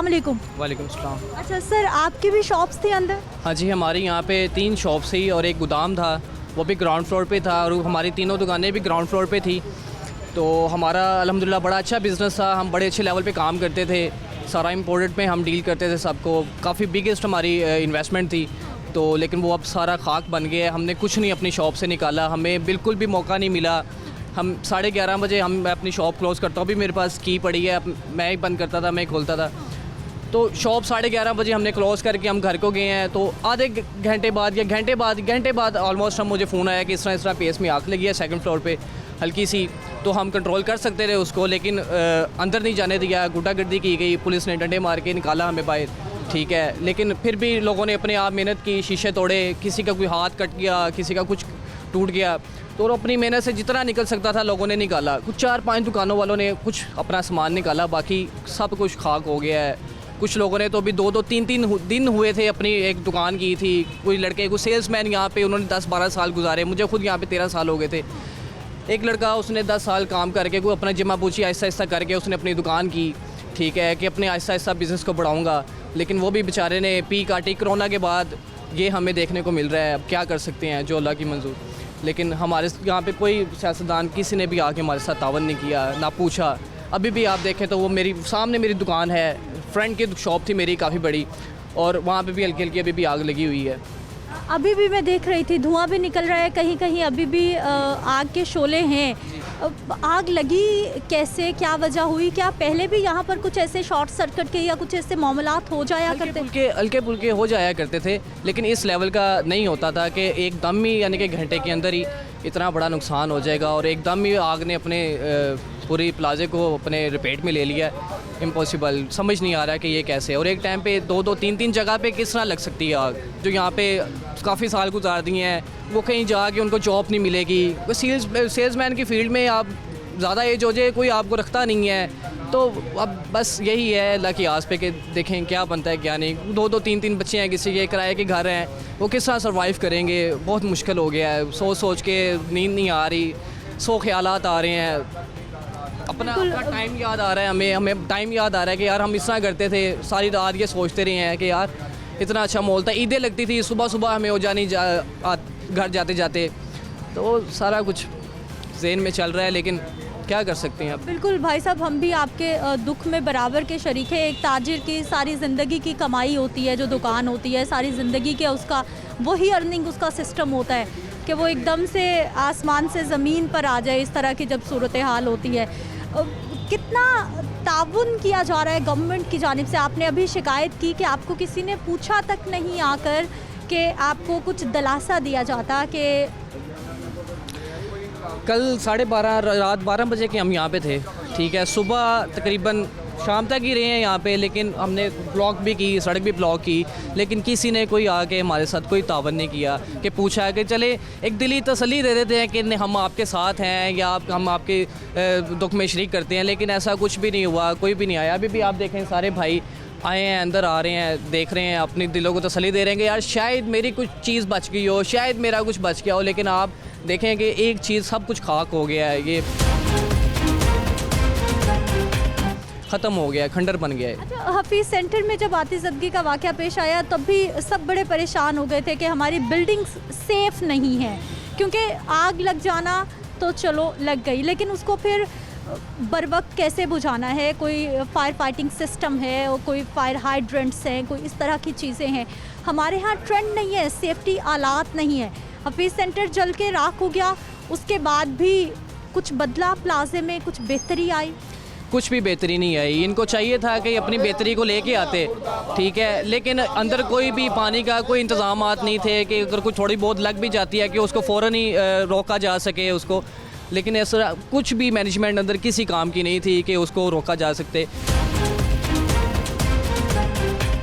अस्सलाम वालेकुम। वालेकुम सलाम। अच्छा सर, आपकी भी शॉप्स थी अंदर? हाँ जी, हमारे यहाँ पे 3 शॉप्स थी और एक गोदाम था, वो भी ग्राउंड फ्लोर पे था और हमारी तीनों दुकानें भी ग्राउंड फ्लोर पे थी। तो हमारा अल्हम्दुलिल्लाह बड़ा अच्छा बिज़नेस था, हम बड़े अच्छे लेवल पे काम करते थे, सारा इम्पोर्टेड में हम डील करते थे सबको, काफ़ी बिगेस्ट हमारी इन्वेस्टमेंट थी। तो लेकिन वो अब सारा खाक बन गया है, हमने कुछ नहीं अपनी शॉप से निकाला, हमें बिल्कुल भी मौका नहीं मिला। हम 11:30 बजे हम अपनी शॉप क्लोज़ करता हूँ, अभी मेरे पास की पड़ी है, मैं ही बंद करता था, मैं ही खोलता था। तो शॉप 11:30 बजे हमने क्लोज़ करके हम घर को गए हैं। तो आधे घंटे बाद या घंटे बाद ऑलमोस्ट हम मुझे फ़ोन आया कि इस तरह पेस में आग लगी है सेकंड फ्लोर पे हल्की सी। तो हम कंट्रोल कर सकते थे उसको, लेकिन अंदर नहीं जाने दिया, गुंडागर्दी की गई, पुलिस ने डंडे मार के निकाला हमें बाहर, ठीक है। लेकिन फिर भी लोगों ने अपने आप मेहनत की, शीशे तोड़े, किसी का कोई हाथ कट गया, किसी का कुछ टूट गया, तो अपनी मेहनत से जितना निकल सकता था लोगों ने निकाला। कुछ 4-5 दुकानों वालों ने कुछ अपना सामान निकाला, बाकी सब कुछ खाक हो गया है। कुछ लोगों ने तो अभी 2-2, 3-3 दिन हुए थे अपनी एक दुकान की थी, कोई लड़के, कोई सेल्समैन यहाँ पे, उन्होंने 10-12 साल गुजारे, मुझे खुद यहाँ पे 13 साल हो गए थे। एक लड़का, उसने 10 साल काम करके, कोई अपना जिम्मा पूछी आहिस्ता आहिस्ता करके उसने अपनी दुकान की, ठीक है, कि अपने आहिस्ता आहिस्ता बिज़नेस को बढ़ाऊँगा। लेकिन वो भी बेचारे ने पी काटी। कोरोना के बाद ये हमें देखने को मिल रहा है, अब क्या कर सकते हैं, जो अल्लाह की मंजूर। लेकिन हमारे यहाँ पे कोई सियासतदान किसी ने भी आके हमारे साथ तावन नहीं किया, ना पूछा। अभी भी आप देखें तो वो मेरी सामने मेरी दुकान है, फ्रंट की शॉप थी मेरी काफ़ी बड़ी, और वहाँ पे भी हल्की हल्की अभी भी आग लगी हुई है। अभी भी मैं देख रही थी धुआं भी निकल रहा है, कहीं कहीं अभी भी आग के शोले हैं। आग लगी कैसे, क्या वजह हुई? क्या पहले भी यहाँ पर कुछ ऐसे शॉर्ट सर्किट के या कुछ ऐसे मामलात हो जाया करते? हल्के फुल्के हो जाया करते थे, लेकिन इस लेवल का नहीं होता था कि एकदम ही, यानी कि घंटे के अंदर ही इतना बड़ा नुकसान हो जाएगा और एकदम ही आग ने अपने पूरी प्लाजे को अपने रिपेट में ले लिया। इम्पॉसिबल, समझ नहीं आ रहा कि ये कैसे, और एक टाइम पे 2-2, 3-3 जगह पे किस तरह लग सकती है आग। जो यहाँ पे काफ़ी साल गुजार दिए हैं, वो कहीं जाके उनको जॉब नहीं मिलेगी। सेल्समैन की फील्ड में आप ज़्यादा एज हो जाए, कोई आपको रखता नहीं है, तो अब बस यही है अल्लाह की आस पे कि देखें क्या बनता है क्या नहीं। 2-2, 3-3 बच्चे हैं, किसी के किराए के घर हैं, वो किस तरह सर्वाइव करेंगे, बहुत मुश्किल हो गया है। सोच के नींद नहीं आ रही, 100 ख्यालात आ रहे हैं। अपना टाइम याद आ रहा है, हमें टाइम याद आ रहा है कि यार हम इस तरह करते थे, सारी रात ये सोचते रहे हैं कि यार इतना अच्छा माहौल था। ईदें लगती थी, सुबह हमें हो जानी घर जाते जाते, तो सारा कुछ ज़हन में चल रहा है, लेकिन क्या कर सकते हैं अब। बिल्कुल भाई साहब, हम भी आपके दुख में बराबर के शरीक हैं। एक ताजिर की सारी ज़िंदगी की कमाई होती है, जो दुकान होती है, सारी ज़िंदगी के उसका वही अर्निंग, उसका सिस्टम होता है कि वो एकदम से आसमान से ज़मीन पर आ जाए, इस तरह की जब सूरत हाल होती है। कितना ताउन किया जा रहा है गवर्नमेंट की जानिब से? आपने अभी शिकायत की कि आपको किसी ने पूछा तक नहीं आकर कि आपको कुछ दिलासा दिया जाता कि कल 12:30 रात 12 बजे के हम यहाँ पे थे, ठीक है। सुबह तकरीबन शाम तक ही रहे हैं यहाँ पे, लेकिन हमने ब्लॉक भी की, सड़क भी ब्लॉक की, लेकिन किसी ने कोई आके हमारे साथ कोई तावन नहीं किया कि पूछा कि चले एक दिली तसल्ली दे देते हैं कि हम आपके साथ हैं या हम आपके दुख में शरीक करते हैं, लेकिन ऐसा कुछ भी नहीं हुआ, कोई भी नहीं आया। अभी भी आप देखें सारे भाई आए हैं, अंदर आ रहे हैं, देख रहे हैं, अपने दिलों को तसल्ली दे रहे हैं कि यार शायद मेरी कुछ चीज़ बच गई हो, शायद मेरा कुछ बच गया हो, लेकिन आप देखें कि एक चीज़, सब कुछ खाक हो गया है, ये ख़त्म हो गया है, खंडर बन गया है। अच्छा, हफीज़ सेंटर में जब आतिशबाजी का वाक़या पेश आया तब भी सब बड़े परेशान हो गए थे कि हमारी बिल्डिंग सेफ़ नहीं है, क्योंकि आग लग जाना तो चलो लग गई, लेकिन उसको फिर बर वक्त कैसे बुझाना है? कोई फायर फाइटिंग सिस्टम है और कोई फायर हाइड्रेंट्स हैं, कोई इस तरह की चीज़ें हैं। हमारे यहाँ ट्रेंड नहीं है, सेफ्टी आलात नहीं है। हफीज़ सेंटर जल के राख हो गया, उसके बाद भी कुछ बदला प्लाजे में, कुछ बेहतरी आई? कुछ भी बेहतरी नहीं आई। इनको चाहिए था कि अपनी बेहतरी को लेके आते, ठीक है, लेकिन अंदर कोई भी पानी का कोई इंतज़ामात नहीं थे कि अगर कुछ थोड़ी बहुत लग भी जाती है कि उसको फ़ौरन ही रोका जा सके उसको, लेकिन ऐसा कुछ भी मैनेजमेंट अंदर किसी काम की नहीं थी कि उसको रोका जा सकते।